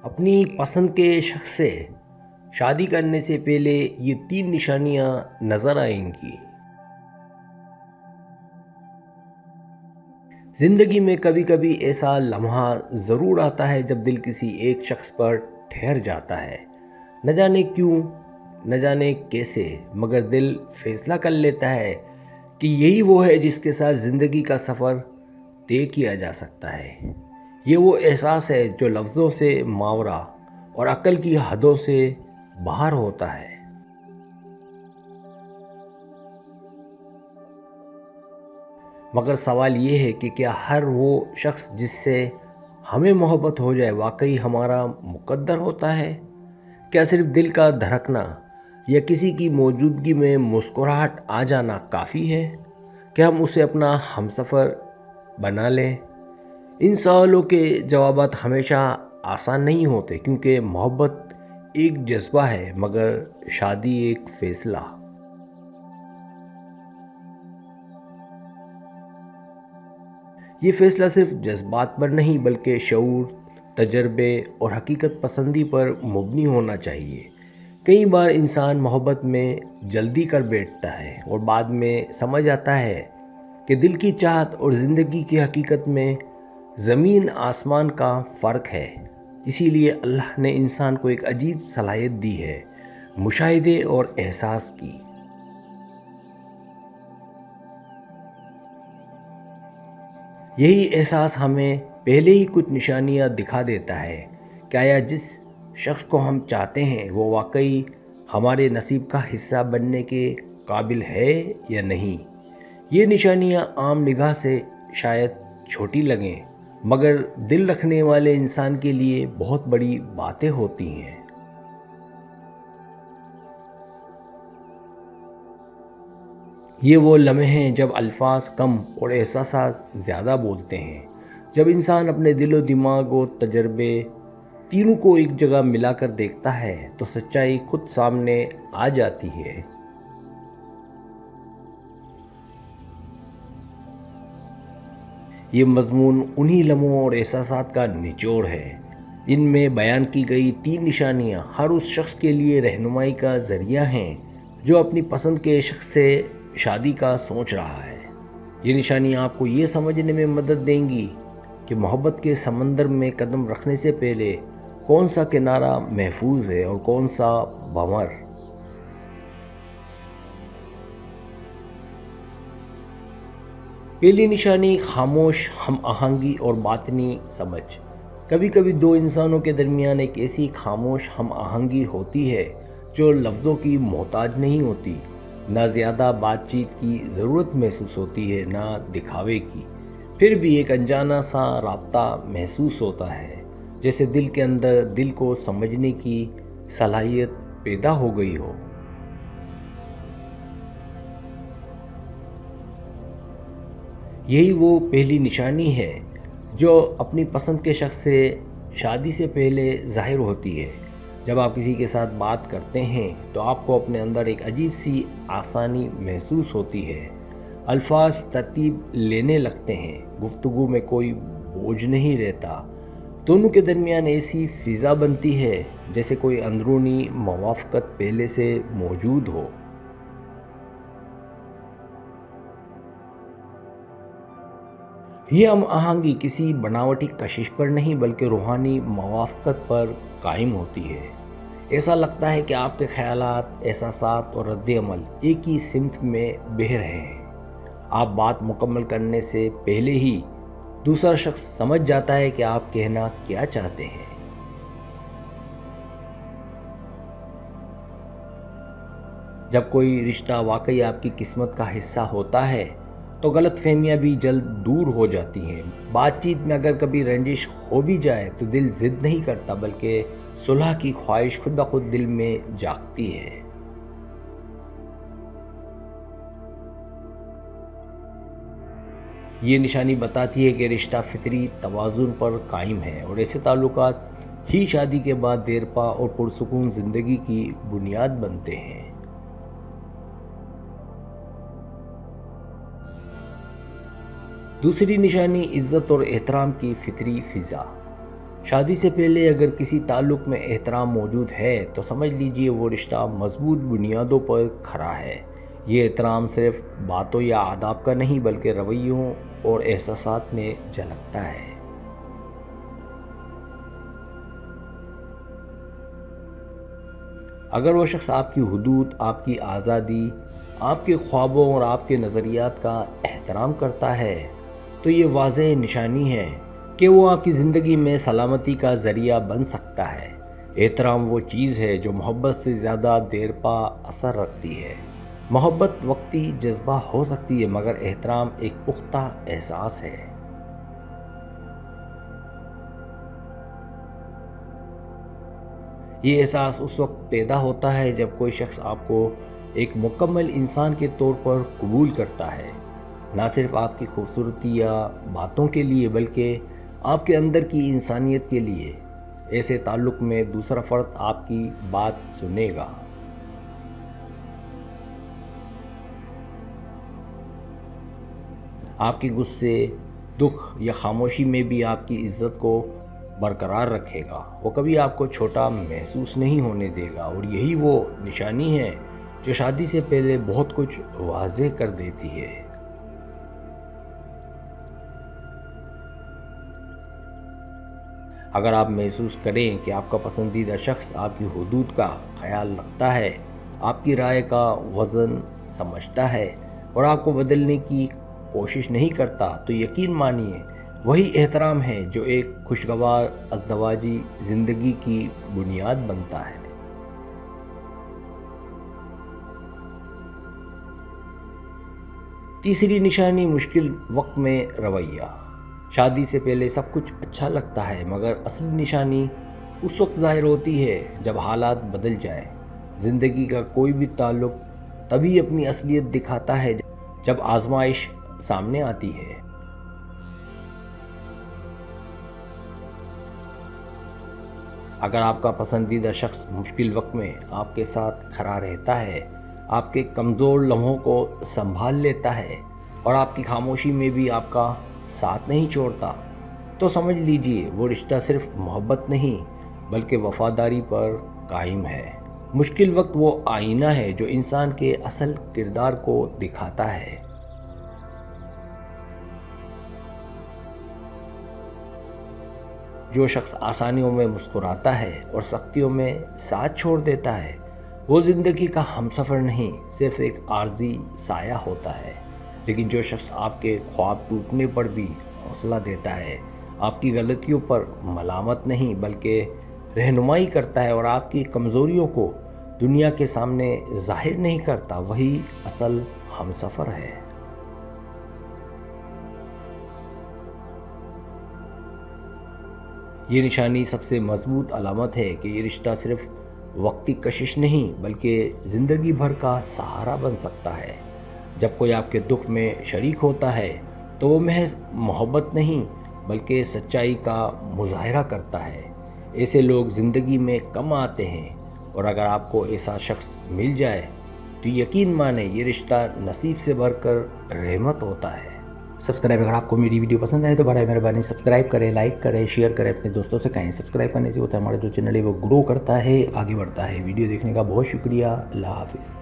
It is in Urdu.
اپنی پسند کے شخص سے شادی کرنے سے پہلے یہ 3 نشانیاں نظر آئیں گی۔ زندگی میں کبھی کبھی ایسا لمحہ ضرور آتا ہے جب دل کسی ایک شخص پر ٹھہر جاتا ہے، نہ جانے کیوں، نہ جانے کیسے، مگر دل فیصلہ کر لیتا ہے کہ یہی وہ ہے جس کے ساتھ زندگی کا سفر طے کیا جا سکتا ہے۔ یہ وہ احساس ہے جو لفظوں سے ماورا اور عقل کی حدوں سے باہر ہوتا ہے۔ مگر سوال یہ ہے کہ کیا ہر وہ شخص جس سے ہمیں محبت ہو جائے واقعی ہمارا مقدر ہوتا ہے؟ کیا صرف دل کا دھڑکنا یا کسی کی موجودگی میں مسکراہٹ آ جانا کافی ہے کہ ہم اسے اپنا ہمسفر بنا لیں؟ ان سوالوں کے جوابات ہمیشہ آسان نہیں ہوتے، کیونکہ محبت ایک جذبہ ہے مگر شادی ایک فیصلہ۔ یہ فیصلہ صرف جذبات پر نہیں بلکہ شعور، تجربے اور حقیقت پسندی پر مبنی ہونا چاہیے۔ کئی بار انسان محبت میں جلدی کر بیٹھتا ہے اور بعد میں سمجھ آتا ہے کہ دل کی چاہت اور زندگی کی حقیقت میں زمین آسمان کا فرق ہے۔ اسی لیے اللہ نے انسان کو ایک عجیب صلاحیت دی ہے، مشاہدے اور احساس کی۔ یہی احساس ہمیں پہلے ہی کچھ نشانیاں دکھا دیتا ہے کہ آیا جس شخص کو ہم چاہتے ہیں وہ واقعی ہمارے نصیب کا حصہ بننے کے قابل ہے یا نہیں۔ یہ نشانیاں عام نگاہ سے شاید چھوٹی لگیں، مگر دل رکھنے والے انسان کے لیے بہت بڑی باتیں ہوتی ہیں۔ یہ وہ لمحے ہیں جب الفاظ کم اور احساسات زیادہ بولتے ہیں، جب انسان اپنے دل و دماغ و تجربے تینوں کو ایک جگہ ملا کر دیکھتا ہے تو سچائی خود سامنے آ جاتی ہے۔ یہ مضمون انہی لمحوں اور احساسات کا نچوڑ ہے۔ ان میں بیان کی گئی 3 نشانیاں ہر اس شخص کے لیے رہنمائی کا ذریعہ ہیں جو اپنی پسند کے شخص سے شادی کا سوچ رہا ہے۔ یہ نشانیاں آپ کو یہ سمجھنے میں مدد دیں گی کہ محبت کے سمندر میں قدم رکھنے سے پہلے کون سا کنارہ محفوظ ہے اور کون سا بھنور۔ پہلی نشانی خاموش ہم آہنگی اور باطنی سمجھ۔ کبھی کبھی 2 انسانوں کے درمیان ایک ایسی خاموش ہم آہنگی ہوتی ہے جو لفظوں کی محتاج نہیں ہوتی، نہ زیادہ بات چیت کی ضرورت محسوس ہوتی ہے نہ دکھاوے کی، پھر بھی ایک انجانا سا رابطہ محسوس ہوتا ہے، جیسے دل کے اندر دل کو سمجھنے کی صلاحیت پیدا ہو گئی ہو۔ یہی وہ پہلی نشانی ہے جو اپنی پسند کے شخص سے شادی سے پہلے ظاہر ہوتی ہے۔ جب آپ کسی کے ساتھ بات کرتے ہیں تو آپ کو اپنے اندر ایک عجیب سی آسانی محسوس ہوتی ہے، الفاظ ترتیب لینے لگتے ہیں، گفتگو میں کوئی بوجھ نہیں رہتا، دونوں کے درمیان ایسی فضا بنتی ہے جیسے کوئی اندرونی موافقت پہلے سے موجود ہو۔ یہ ہم آہنگی کسی بناوٹی کشش پر نہیں بلکہ روحانی موافقت پر قائم ہوتی ہے۔ ایسا لگتا ہے کہ آپ کے خیالات، احساسات اور رد عمل ایک ہی سمت میں بہہ رہے ہیں۔ آپ بات مکمل کرنے سے پہلے ہی دوسرا شخص سمجھ جاتا ہے کہ آپ کہنا کیا چاہتے ہیں۔ جب کوئی رشتہ واقعی آپ کی قسمت کا حصہ ہوتا ہے تو غلط فہمیاں بھی جلد دور ہو جاتی ہیں۔ بات چیت میں اگر کبھی رنجش ہو بھی جائے تو دل ضد نہیں کرتا بلکہ صلح کی خواہش خود بخود دل میں جاگتی ہے۔ یہ نشانی بتاتی ہے کہ رشتہ فطری توازن پر قائم ہے اور ایسے تعلقات ہی شادی کے بعد دیرپا اور پرسکون زندگی کی بنیاد بنتے ہیں۔ دوسری نشانی عزت اور احترام کی فطری فضا۔ شادی سے پہلے اگر کسی تعلق میں احترام موجود ہے تو سمجھ لیجئے وہ رشتہ مضبوط بنیادوں پر کھڑا ہے۔ یہ احترام صرف باتوں یا آداب کا نہیں بلکہ رویوں اور احساسات میں جھلکتا ہے۔ اگر وہ شخص آپ کی حدود، آپ کی آزادی، آپ کے خوابوں اور آپ کے نظریات کا احترام کرتا ہے تو یہ واضح نشانی ہے کہ وہ آپ کی زندگی میں سلامتی کا ذریعہ بن سکتا ہے۔ احترام وہ چیز ہے جو محبت سے زیادہ دیر پا اثر رکھتی ہے۔ محبت وقتی جذبہ ہو سکتی ہے مگر احترام ایک پختہ احساس ہے۔ یہ احساس اس وقت پیدا ہوتا ہے جب کوئی شخص آپ کو ایک مکمل انسان کے طور پر قبول کرتا ہے، نہ صرف آپ کی خوبصورتی یا باتوں کے لیے بلکہ آپ کے اندر کی انسانیت کے لیے۔ ایسے تعلق میں دوسرا فرد آپ کی بات سنے گا، آپ کے غصے، دکھ یا خاموشی میں بھی آپ کی عزت کو برقرار رکھے گا۔ وہ کبھی آپ کو چھوٹا محسوس نہیں ہونے دے گا، اور یہی وہ نشانی ہے جو شادی سے پہلے بہت کچھ واضح کر دیتی ہے۔ اگر آپ محسوس کریں کہ آپ کا پسندیدہ شخص آپ کی حدود کا خیال رکھتا ہے، آپ کی رائے کا وزن سمجھتا ہے اور آپ کو بدلنے کی کوشش نہیں کرتا، تو یقین مانیے وہی احترام ہے جو ایک خوشگوار ازدواجی زندگی کی بنیاد بنتا ہے۔ تیسری نشانی مشکل وقت میں رویہ۔ شادی سے پہلے سب کچھ اچھا لگتا ہے مگر اصلی نشانی اس وقت ظاہر ہوتی ہے جب حالات بدل جائیں۔ زندگی کا کوئی بھی تعلق تبھی اپنی اصلیت دکھاتا ہے جب آزمائش سامنے آتی ہے۔ اگر آپ کا پسندیدہ شخص مشکل وقت میں آپ کے ساتھ کھڑا رہتا ہے، آپ کے کمزور لمحوں کو سنبھال لیتا ہے اور آپ کی خاموشی میں بھی آپ کا ساتھ نہیں چھوڑتا، تو سمجھ لیجئے وہ رشتہ صرف محبت نہیں بلکہ وفاداری پر قائم ہے۔ مشکل وقت وہ آئینہ ہے جو انسان کے اصل کردار کو دکھاتا ہے۔ جو شخص آسانیوں میں مسکراتا ہے اور سختیوں میں ساتھ چھوڑ دیتا ہے، وہ زندگی کا ہمسفر نہیں، صرف ایک عارضی سایہ ہوتا ہے۔ لیکن جو شخص آپ کے خواب ٹوٹنے پر بھی حوصلہ دیتا ہے، آپ کی غلطیوں پر ملامت نہیں بلکہ رہنمائی کرتا ہے اور آپ کی کمزوریوں کو دنیا کے سامنے ظاہر نہیں کرتا، وہی اصل ہمسفر ہے۔ یہ نشانی سب سے مضبوط علامت ہے کہ یہ رشتہ صرف وقتی کشش نہیں بلکہ زندگی بھر کا سہارا بن سکتا ہے۔ جب کوئی آپ کے دکھ میں شریک ہوتا ہے تو وہ محض محبت نہیں بلکہ سچائی کا مظاہرہ کرتا ہے۔ ایسے لوگ زندگی میں کم آتے ہیں، اور اگر آپ کو ایسا شخص مل جائے تو یقین مانیں یہ رشتہ نصیب سے بڑھ کر رحمت ہوتا ہے۔ اگر آپ کو میری ویڈیو پسند آئے تو برائے مہربانی سبسکرائب کریں، لائک کریں، شیئر کریں، اپنے دوستوں سے کہیں۔ سبسکرائب کرنے سے ہوتا ہے ہمارا جو چینل ہے وہ گرو کرتا ہے، آگے بڑھتا ہے۔ ویڈیو دیکھنے کا بہت شکریہ۔ اللہ حافظ۔